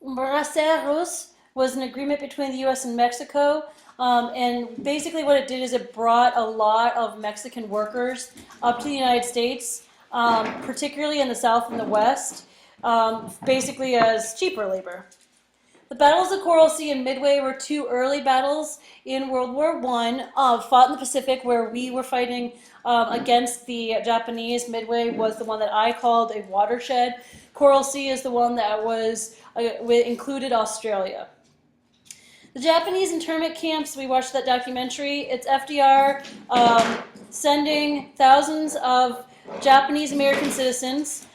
Braceros was an agreement between the U.S. and Mexico, and basically what it did is it brought a lot of Mexican workers up to the United States, particularly in the South and the West, basically as cheaper labor. The battles of Coral Sea and Midway were two early battles in World War I, fought in the Pacific, where we were fighting against the Japanese. Midway was the one that I called a watershed. Coral Sea is the one that was included Australia. The Japanese internment camps, we watched that documentary. It's FDR sending thousands of Japanese American citizens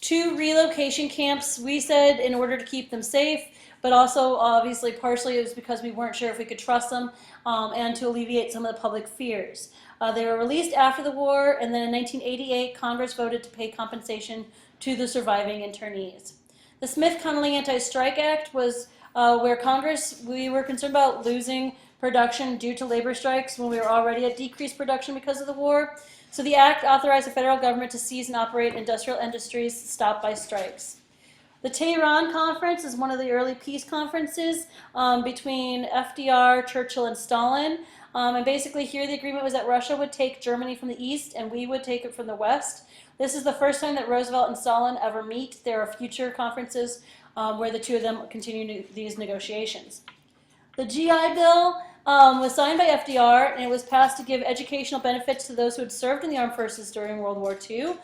to relocation camps, we said, in order to keep them safe, but also obviously partially it was because we weren't sure if we could trust them, and to alleviate some of the public fears. They were released after the war, and then in 1988 Congress voted to pay compensation to the surviving internees. The Smith-Connolly Anti-Strike Act was where Congress, we were concerned about losing production due to labor strikes when we were already at decreased production because of the war. So the act authorized the federal government to seize and operate industrial industries stopped by strikes. The Tehran Conference is one of the early peace conferences between FDR, Churchill, and Stalin. And basically here the agreement was that Russia would take Germany from the east and we would take it from the west. This is the first time that Roosevelt and Stalin ever meet. There are future conferences where the two of them continue these negotiations. The GI Bill was signed by FDR, and it was passed to give educational benefits to those who had served in the armed forces during World War II.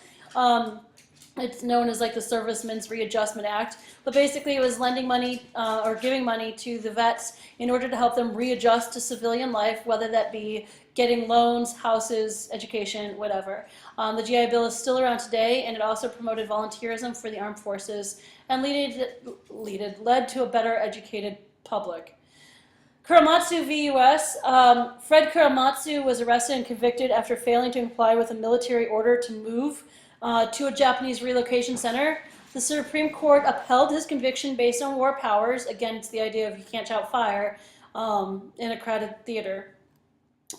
It's known as like the Servicemen's Readjustment Act, but basically it was lending money or giving money to the vets in order to help them readjust to civilian life, whether that be getting loans, houses, education, whatever. The GI Bill is still around today, and it also promoted volunteerism for the armed forces and led to a better educated public. Kuramatsu v. U.S. Fred Kuramatsu was arrested and convicted after failing to comply with a military order to move to a Japanese relocation center. The Supreme Court upheld his conviction based on war powers. Again, it's the idea of you can't shout fire in a crowded theater.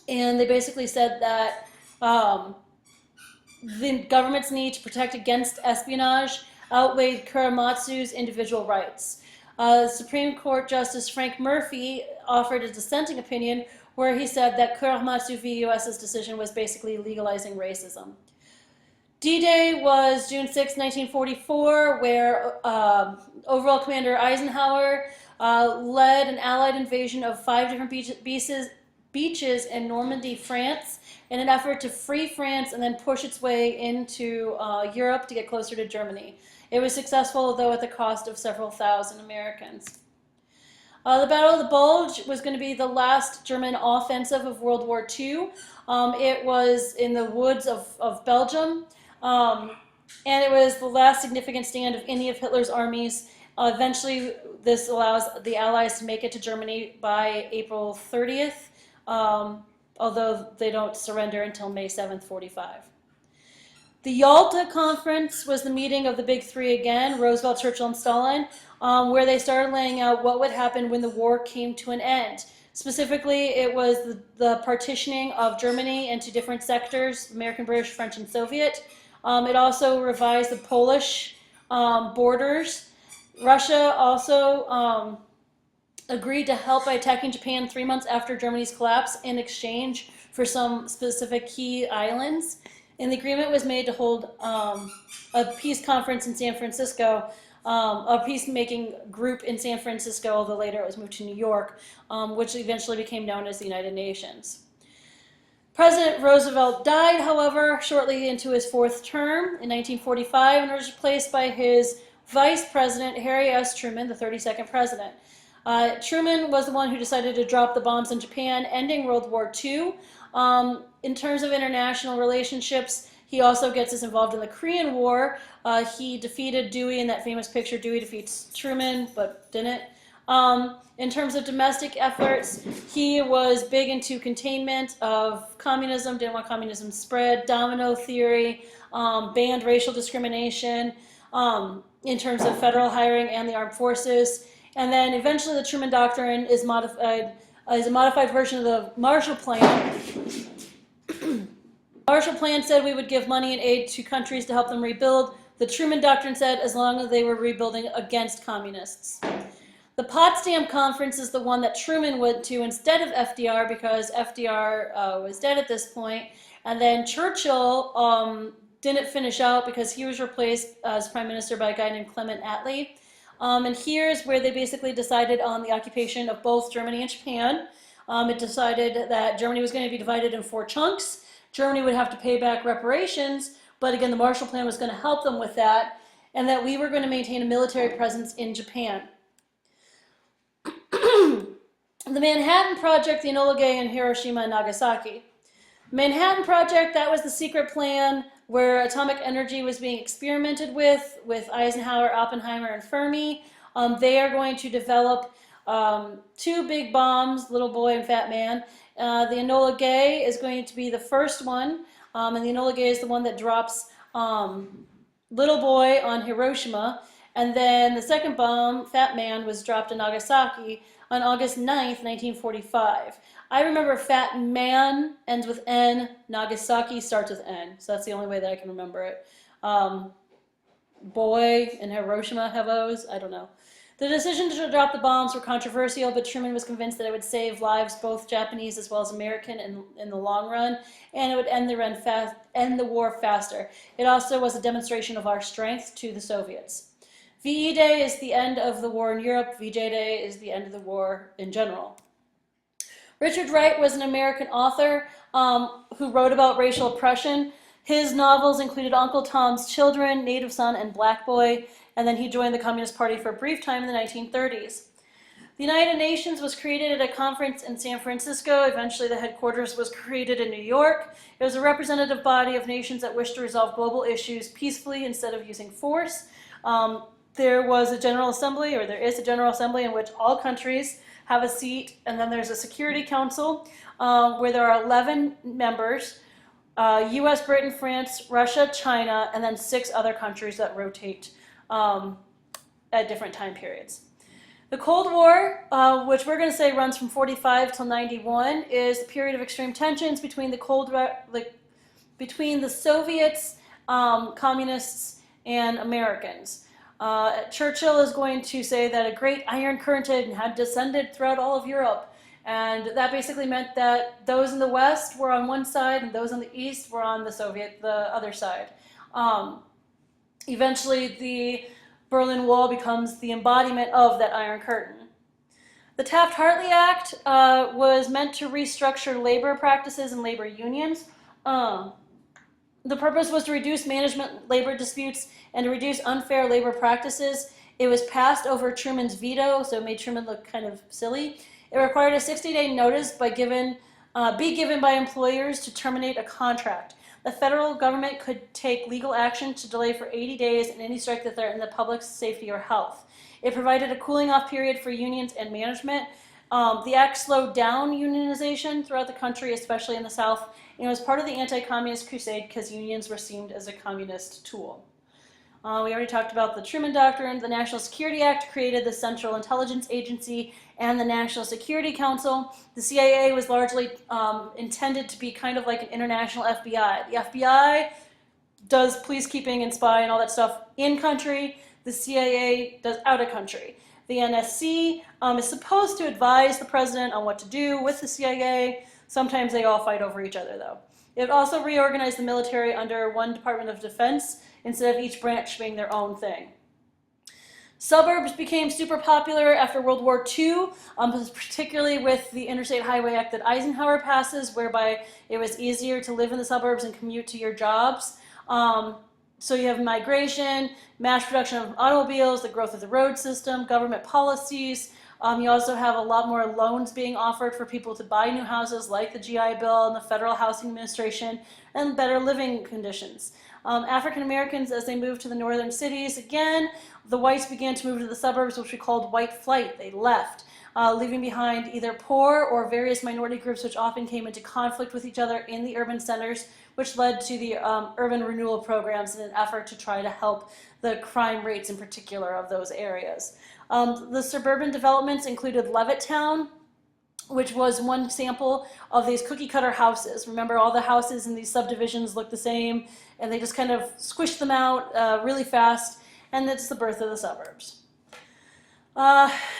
And they basically said that the government's need to protect against espionage outweighed Kuramatsu's individual rights. Supreme Court Justice Frank Murphy offered a dissenting opinion where he said that Kuramatsu v. U.S.'s decision was basically legalizing racism. D-Day was June 6, 1944, where Overall Commander Eisenhower led an Allied invasion of 5 different beaches in Normandy, France, in an effort to free France and then push its way into Europe to get closer to Germany. It was successful, though at the cost of several thousand Americans. The Battle of the Bulge was going to be the last German offensive of World War II. It was in the woods of Belgium, and it was the last significant stand of any of Hitler's armies. Eventually, this allows the Allies to make it to Germany by April 30th, although they don't surrender until May 7th, 45. The Yalta Conference was the meeting of the big three again, Roosevelt, Churchill, and Stalin, where they started laying out what would happen when the war came to an end. Specifically, it was the partitioning of Germany into different sectors, American, British, French, and Soviet. It also revised the Polish borders. Russia also agreed to help by attacking Japan 3 months after Germany's collapse in exchange for some specific key islands. And the agreement was made to hold a peace conference in San Francisco, a peacemaking group in San Francisco, although later it was moved to New York, which eventually became known as the United Nations. President Roosevelt died, however, shortly into his 4th term in 1945 and was replaced by his Vice President, Harry S. Truman, the 32nd president. Truman was the one who decided to drop the bombs in Japan, ending World War II. In terms of international relationships, he also gets us involved in the Korean War. He defeated Dewey in that famous picture, Dewey defeats Truman, but didn't. In terms of domestic efforts, he was big into containment of communism, didn't want communism to spread, domino theory, banned racial discrimination, in terms of federal hiring and the armed forces. And then eventually the Truman Doctrine is a modified version of the Marshall Plan. Marshall Plan said we would give money and aid to countries to help them rebuild, the Truman Doctrine said, as long as they were rebuilding against communists. The Potsdam Conference is the one that Truman went to instead of FDR because FDR was dead at this point. And then Churchill didn't finish out because he was replaced as prime minister by a guy named Clement Attlee. And here's where they basically decided on the occupation of both Germany and Japan. It decided that Germany was going to be divided in 4 chunks. Germany would have to pay back reparations, but again, the Marshall Plan was going to help them with that, and that we were going to maintain a military presence in Japan. The Manhattan Project, the Enola Gay in Hiroshima and Nagasaki. Manhattan Project, that was the secret plan where atomic energy was being experimented with Eisenhower, Oppenheimer, and Fermi. They are going to develop 2 big bombs, Little Boy and Fat Man. The Enola Gay is going to be the first one, and the Enola Gay is the one that drops Little Boy on Hiroshima. And then the second bomb, Fat Man, was dropped in Nagasaki on August 9th, 1945. I remember Fat Man ends with N, Nagasaki starts with N, so that's the only way that I can remember it. Boy and Hiroshima have O's, I don't know. The decision to drop the bombs were controversial, but Truman was convinced that it would save lives, both Japanese as well as American, in the long run, and it would end the war faster. It also was a demonstration of our strength to the Soviets. VE Day is the end of the war in Europe. VJ Day is the end of the war in general. Richard Wright was an American author who wrote about racial oppression. His novels included Uncle Tom's Children, Native Son, and Black Boy, and then he joined the Communist Party for a brief time in the 1930s. The United Nations was created at a conference in San Francisco. Eventually the headquarters was created in New York. It was a representative body of nations that wished to resolve global issues peacefully instead of using force. There was a General Assembly, or there is a General Assembly, in which all countries have a seat, and then there's a Security Council where there are 11 members, US, Britain, France, Russia, China, and then 6 other countries that rotate at different time periods. The Cold War, which we're going to say runs from 45 till 91, is the period of extreme tensions between between the Soviets, communists, and Americans. Churchill is going to say that a great iron curtain had descended throughout all of Europe, and that basically meant that those in the West were on one side and those in the East were on the other side. Eventually, the Berlin Wall becomes the embodiment of that Iron Curtain. The Taft-Hartley Act was meant to restructure labor practices and labor unions. The purpose was to reduce management labor disputes and to reduce unfair labor practices. It was passed over Truman's veto, so it made Truman look kind of silly. It required a 60-day notice be given by employers to terminate a contract. The federal government could take legal action to delay for 80 days in any strike that threatened the public's safety or health. It provided a cooling off period for unions and management. The act slowed down unionization throughout the country, especially in the South, and it was part of the anti-communist crusade because unions were seen as a communist tool. We already talked about the Truman Doctrine. The National Security Act created the Central Intelligence Agency and the National Security Council. The CIA was largely intended to be kind of like an international FBI. The FBI does peacekeeping and spy and all that stuff in country. The CIA does out of country. The NSC is supposed to advise the president on what to do with the CIA. Sometimes they all fight over each other, though. It also reorganized the military under one Department of Defense instead of each branch being their own thing. Suburbs became super popular after World War II, particularly with the Interstate Highway Act that Eisenhower passes, whereby it was easier to live in the suburbs and commute to your jobs. So you have migration, mass production of automobiles, the growth of the road system, government policies. You also have a lot more loans being offered for people to buy new houses, like the GI Bill and the Federal Housing Administration, and better living conditions. African Americans, as they moved to the northern cities, again, the whites began to move to the suburbs, which we called white flight. They left, leaving behind either poor or various minority groups, which often came into conflict with each other in the urban centers, which led to the urban renewal programs in an effort to try to help the crime rates in particular of those areas. The suburban developments included Levittown, which was one sample of these cookie cutter houses. Remember, all the houses in these subdivisions look the same, and they just kind of squish them out really fast, and it's the birth of the suburbs.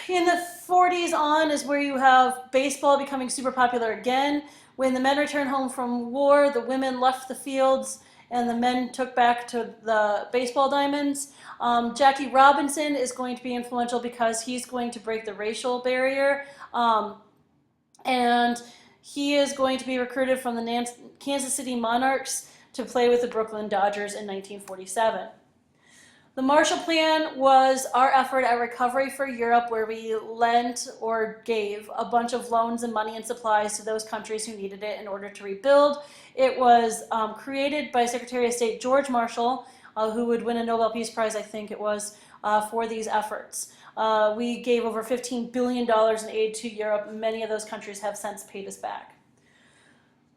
In the 40s on is where you have baseball becoming super popular again. When the men returned home from war, the women left the fields and the men took back to the baseball diamonds. Jackie Robinson is going to be influential because he's going to break the racial barrier. And he is going to be recruited from the Kansas City Monarchs to play with the Brooklyn Dodgers in 1947. The Marshall Plan was our effort at recovery for Europe, where we lent or gave a bunch of loans and money and supplies to those countries who needed it in order to rebuild. It was created by Secretary of State George Marshall, who would win a Nobel Peace Prize, I think it was, for these efforts. We gave over $15 billion in aid to Europe. Many of those countries have since paid us back.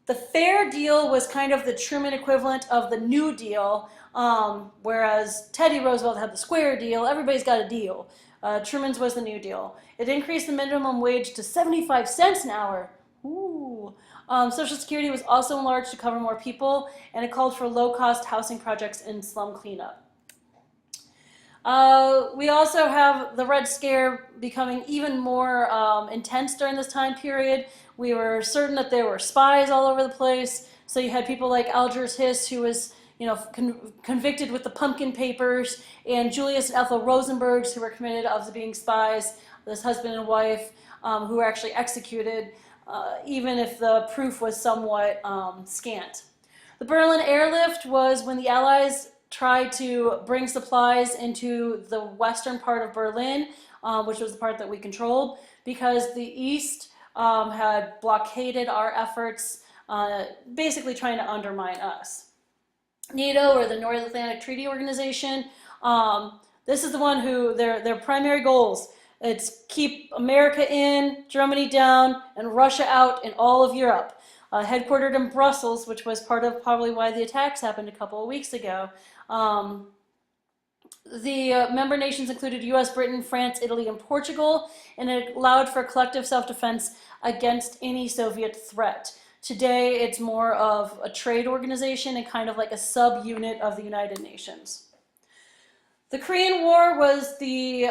The Fair Deal was kind of the Truman equivalent of the New Deal, whereas Teddy Roosevelt had the Square Deal. Everybody's got a deal. Truman's was the New Deal. It increased the minimum wage to 75 cents an hour. Ooh. Social Security was also enlarged to cover more people, and it called for low-cost housing projects and slum cleanup. We also have the Red Scare becoming even more intense during this time period. We were certain that there were spies all over the place. So you had people like Algiers Hiss, who was convicted with the pumpkin papers, and Julius and Ethel Rosenbergs, who were committed of being spies, this husband and wife, who were actually executed, even if the proof was somewhat scant. The Berlin Airlift was when the Allies tried to bring supplies into the western part of Berlin, which was the part that we controlled, because the East had blockaded our efforts, basically trying to undermine us. NATO, or the North Atlantic Treaty Organization, this is the one who, their primary goals, it's keep America in, Germany down, and Russia out in all of Europe. Headquartered in Brussels, which was part of probably why the attacks happened a couple of weeks ago. The member nations included US, Britain, France, Italy, and Portugal, and it allowed for collective self-defense against any Soviet threat. Today, it's more of a trade organization and kind of like a sub-unit of the United Nations. The Korean War was the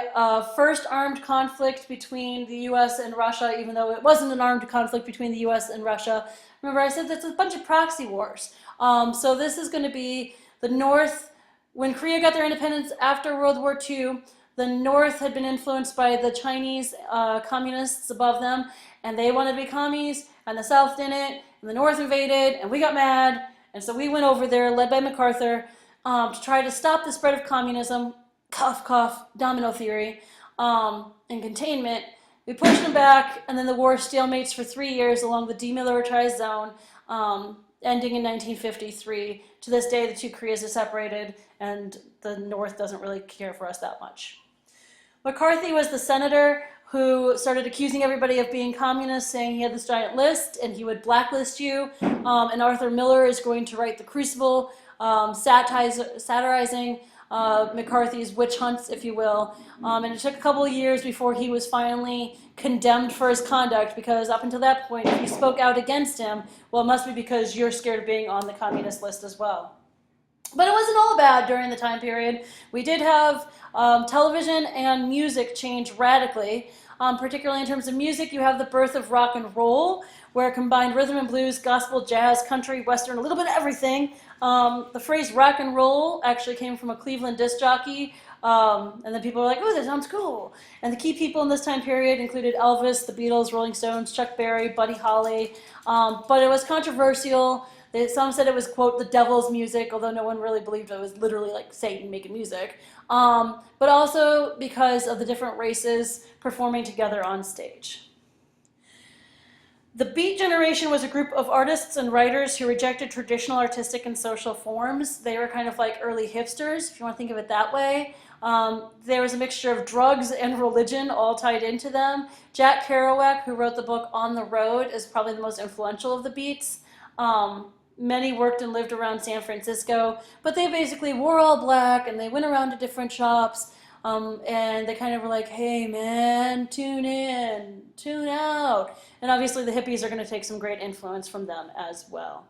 first armed conflict between the US and Russia, even though it wasn't an armed conflict between the US and Russia. Remember, I said that's a bunch of proxy wars. So this is going to be the North. When Korea got their independence after World War II, the North had been influenced by the Chinese communists above them, and they wanted to be commies, and the South didn't, and the North invaded, and we got mad, and so we went over there, led by MacArthur, to try to stop the spread of communism, cough, cough, domino theory, and containment. We pushed them back, and then the war stalemates for 3 years along the demilitarized zone, ending in 1953. To this day, the two Koreas are separated, and the North doesn't really care for us that much. McCarthy was the senator who started accusing everybody of being communists, saying he had this giant list, and he would blacklist you. And Arthur Miller is going to write The Crucible, satirizing McCarthy's witch hunts, if you will. And it took a couple of years before he was finally condemned for his conduct, because up until that point, if you spoke out against him, well, it must be because you're scared of being on the communist list as well. But it wasn't all bad during the time period. We did have television and music change radically. Particularly in terms of music, you have the birth of rock and roll, where it combined rhythm and blues, gospel, jazz, country, western, a little bit of everything. The phrase rock and roll actually came from a Cleveland disc jockey, and then people were like, oh, that sounds cool. And the key people in this time period included Elvis, the Beatles, Rolling Stones, Chuck Berry, Buddy Holly, but it was controversial. Some said it was, quote, the devil's music, although no one really believed it was literally like Satan making music. But also because of the different races performing together on stage. The Beat Generation was a group of artists and writers who rejected traditional artistic and social forms. They were kind of like early hipsters, if you want to think of it that way. There was a mixture of drugs and religion all tied into them. Jack Kerouac, who wrote the book On the Road, is probably the most influential of the Beats. Many worked and lived around San Francisco, but they basically wore all black and they went around to different shops. And they kind of were like, hey man, tune in, tune out. And obviously the hippies are going to take some great influence from them as well.